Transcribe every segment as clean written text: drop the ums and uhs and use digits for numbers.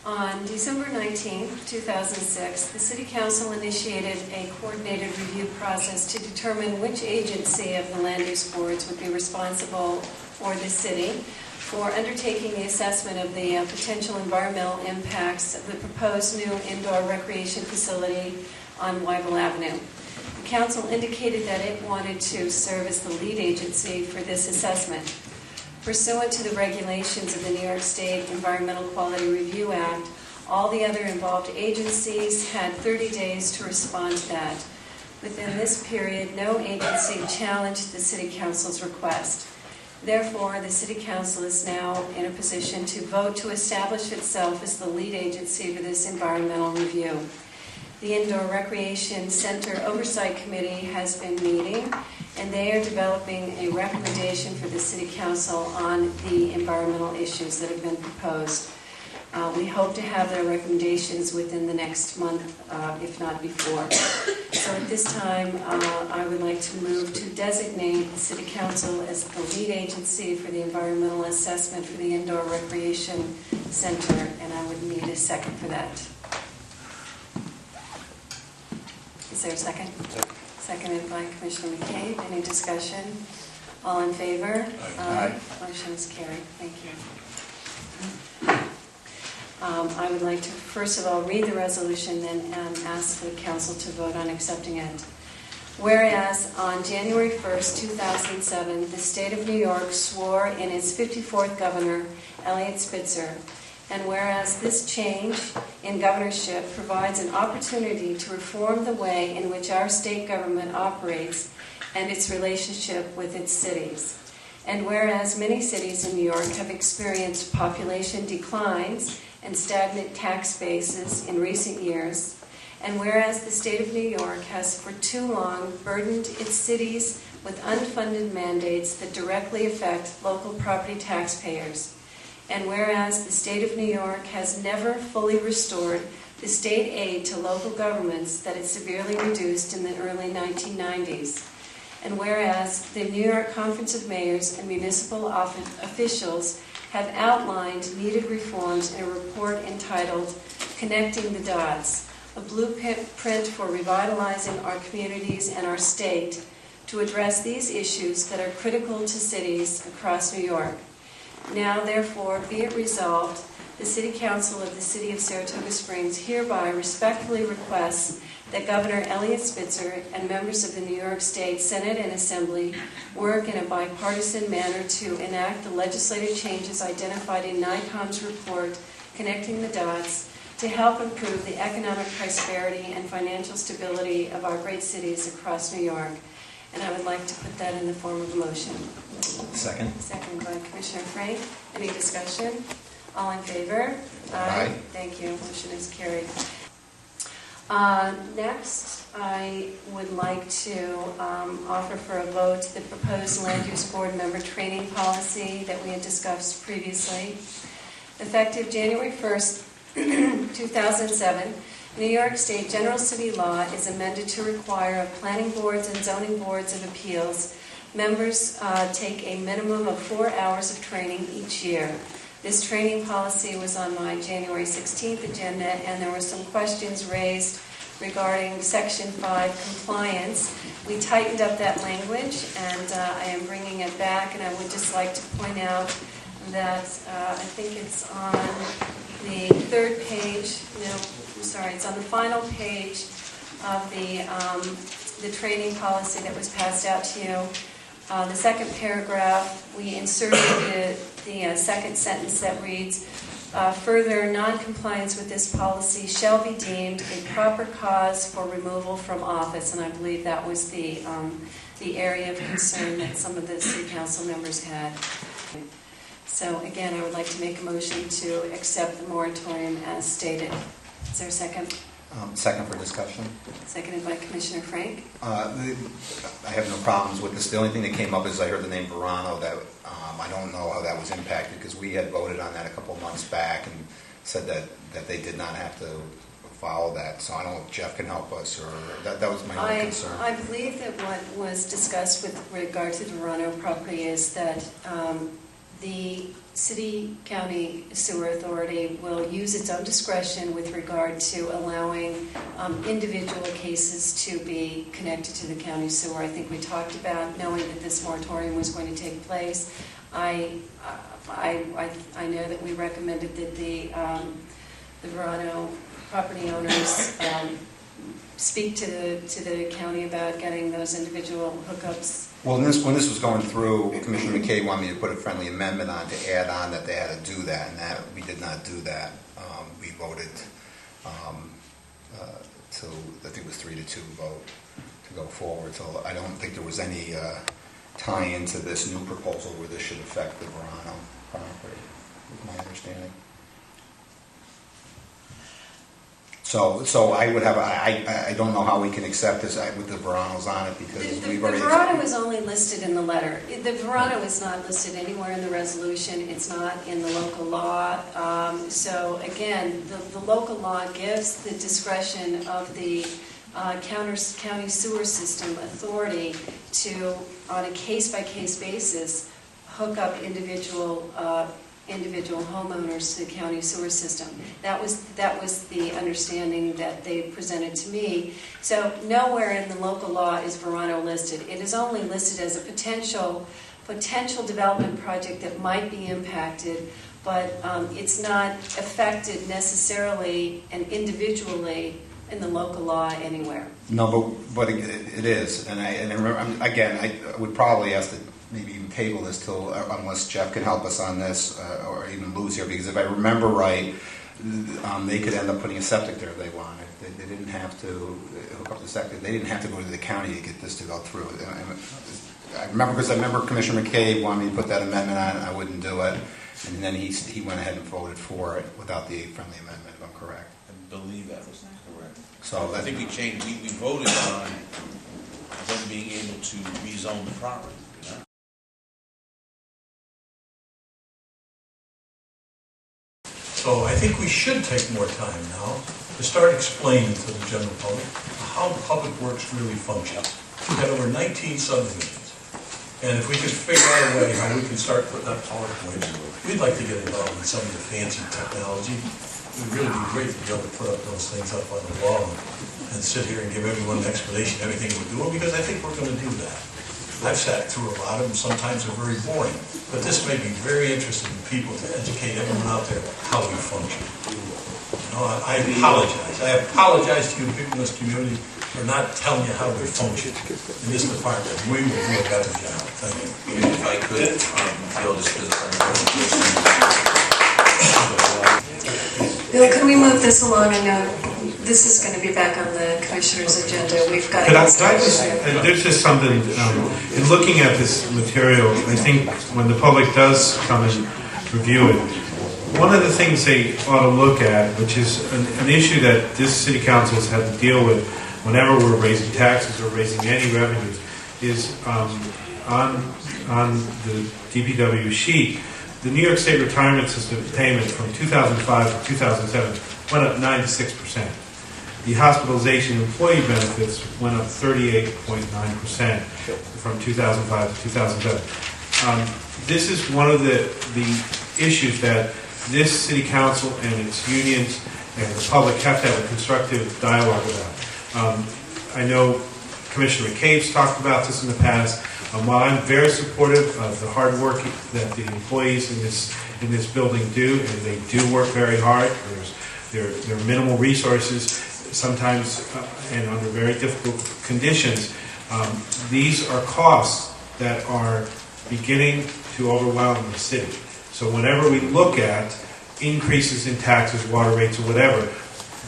On December 19, 2006, the City Council initiated a coordinated review process to determine which agency of the land use boards would be responsible for the city for undertaking the assessment of the potential environmental impacts of the proposed new indoor recreation facility on Weibel Avenue. The Council indicated that it wanted to serve as the lead agency for this assessment. Pursuant to the regulations of the New York State Environmental Quality Review Act, all the other involved agencies had 30 days to respond to that. Within this period, no agency challenged the City Council's request. Therefore, the City Council is now in a position to vote to establish itself as the lead agency for this environmental review. The Indoor Recreation Center Oversight Committee has been meeting, and they are developing a recommendation for the City Council on the environmental issues that have been proposed. We hope to have their recommendations within the next month, if not before. So at this time, I would like to move to designate the City Council as the lead agency for the environmental assessment for the Indoor Recreation Center, and I would need a second for that. Is there a second? Seconded by Commissioner McTygue. Any discussion? All in favor? Aye. Motion is carried. Thank you. I would like to first of all read the resolution and ask the Council to vote on accepting it. Whereas on January 1st, 2007, the State of New York swore in its 54th Governor, Eliot Spitzer, and whereas this change in governorship provides an opportunity to reform the way in which our state government operates and its relationship with its cities. And whereas many cities in New York have experienced population declines and stagnant tax bases in recent years, and whereas the State of New York has for too long burdened its cities with unfunded mandates that directly affect local property taxpayers, and whereas the State of New York has never fully restored the state aid to local governments that it severely reduced in the early 1990s, and whereas the New York Conference of Mayors and municipal officials have outlined needed reforms in a report entitled Connecting the Dots, a blueprint for revitalizing our communities and our state to address these issues that are critical to cities across New York. Now, therefore, be it resolved, the City Council of the City of Saratoga Springs hereby respectfully requests that Governor Eliot Spitzer and members of the New York State Senate and Assembly work in a bipartisan manner to enact the legislative changes identified in NICOM's report, Connecting the Dots, to help improve the economic prosperity and financial stability of our great cities across New York. And I would like to put that in the form of a motion. Second. Second by Commissioner Frank. Any discussion? All in favor? Aye. Thank you. Motion is carried. Next, I would like to offer for a vote the proposed Land Use Board member training policy that we had discussed previously. Effective January 1st, 2007, New York State General City Law is amended to require of planning boards and zoning boards of appeals members take a minimum of 4 hours of training each year. This training policy was on my January 16th agenda, and there were some questions raised regarding Section 5 compliance. We tightened up that language, and I am bringing it back, and I would just like to point out that I think it's on the third page, it's on the final page of the training policy that was passed out to you. The second paragraph, we inserted the second sentence that reads, further, non-compliance with this policy shall be deemed a proper cause for removal from office, and I believe that was the area of concern that some of the City Council members had. So again, I would like to make a motion to accept the moratorium as stated. Is there a second? Second for discussion. Seconded by Commissioner Frank. I have no problems with this. The only thing that came up is I heard the name Verano. That I don't know how that was impacted because we had voted on that a couple months back and said that they did not have to follow that. So I don't know if Jeff can help us, or that was my only concern. I believe that what was discussed with regard to the Verano property is that the City County Sewer Authority will use its own discretion with regard to allowing individual cases to be connected to the county sewer. I think we talked about knowing that this moratorium was going to take place. I know that we recommended that the Verano property owners speak to the county about getting those individual hookups. Well, when this was going through, Commissioner McTygue wanted me to put a friendly amendment on to add on that they had to do that, and that we did not do that. We voted to, I think it was 3-2 vote to go forward. So I don't think there was any tie into this new proposal where this should affect the Verano property, is my understanding. So I would have, I don't know how we can accept this with the Veranos on it, because The we've already... Verano is only listed in the letter. The Verano is not listed anywhere in the resolution. It's not in the local law. So again, the local law gives the discretion of the county sewer system authority to, on a case-by-case basis, hook up individual homeowners to the county sewer system. That was the understanding that they presented to me. So nowhere in the local law is Verano listed. It is only listed as a potential development project that might be impacted, but it's not affected necessarily and individually in the local law anywhere. No, but it is, and I remember, again, I would probably ask to maybe even table this till, unless Jeff can help us on this, or even Lou's here, because if I remember right, they could end up putting a septic there if they wanted. They didn't have to hook up the septic. They didn't have to go to the county to get this to go through. I remember Commissioner McTygue wanted me to put that amendment on, and I wouldn't do it, and then he went ahead and voted for it without the friendly amendment, if I'm correct. I believe that was correct. So I think we changed, we voted on them being able to rezone the property. You know? So I think we should take more time now to start explaining to the general public how public works really functions. We've got over 19 subdivisions. And if we could figure out a way how we can start putting up PowerPoints, we'd like to get involved in some of the fancy technology. It would really be great to be able to put up those things up on the wall and sit here and give everyone an explanation of everything we're doing, because I think we're going to do that. I've sat through a lot of them. Sometimes they're very boring, but this may be very interesting to people to educate everyone out there how we function. You know, I apologize. I apologize to you people in this community for not telling you how we function in this department. We will do a better job. Thank you. If I could, Bill, just because Bill, can we move this along? I know this is going to be back on the commissioner's agenda. We've got. There's just something, in looking at this material, I think when the public does come and review it, one of the things they ought to look at, which is an issue that this city council has had to deal with whenever we're raising taxes or raising any revenues, is on the DPW sheet, the New York State retirement system payment from 2005 to 2007 went up 96%. The hospitalization employee benefits went up 38.9% from 2005 to 2007. This is one of the issues that this city council and its unions and the public have to have a constructive dialogue about. I know Commissioner McTygue's talked about this in the past. While I'm very supportive of the hard work that the employees in this building do, and they do work very hard, there are minimal resources, sometimes and under very difficult conditions. These are costs that are beginning to overwhelm the city. So whenever we look at increases in taxes, water rates, or whatever,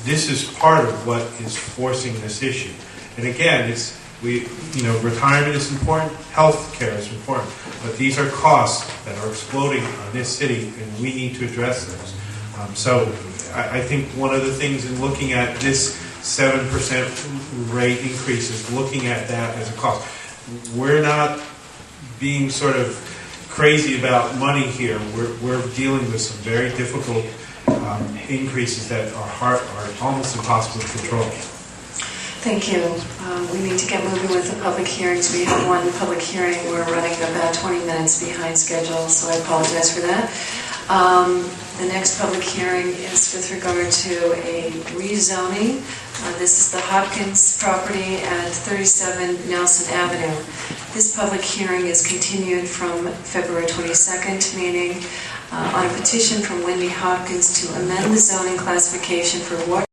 this is part of what is forcing this issue. And again, retirement is important, health care is important, but these are costs that are exploding on this city, and we need to address those. So I think one of the things in looking at this 7% rate increase is looking at that as a cost. We're not being sort of crazy about money here. We're dealing with some very difficult increases that are almost impossible to control. Thank you. We need to get moving with the public hearings. We have one public hearing. We're running about 20 minutes behind schedule, so I apologize for that. The next public hearing is with regard to a rezoning. This is the Hopkins property at 37 Nelson Avenue. This public hearing is continued from February 22nd meeting on a petition from Wendy Hopkins to amend the zoning classification for water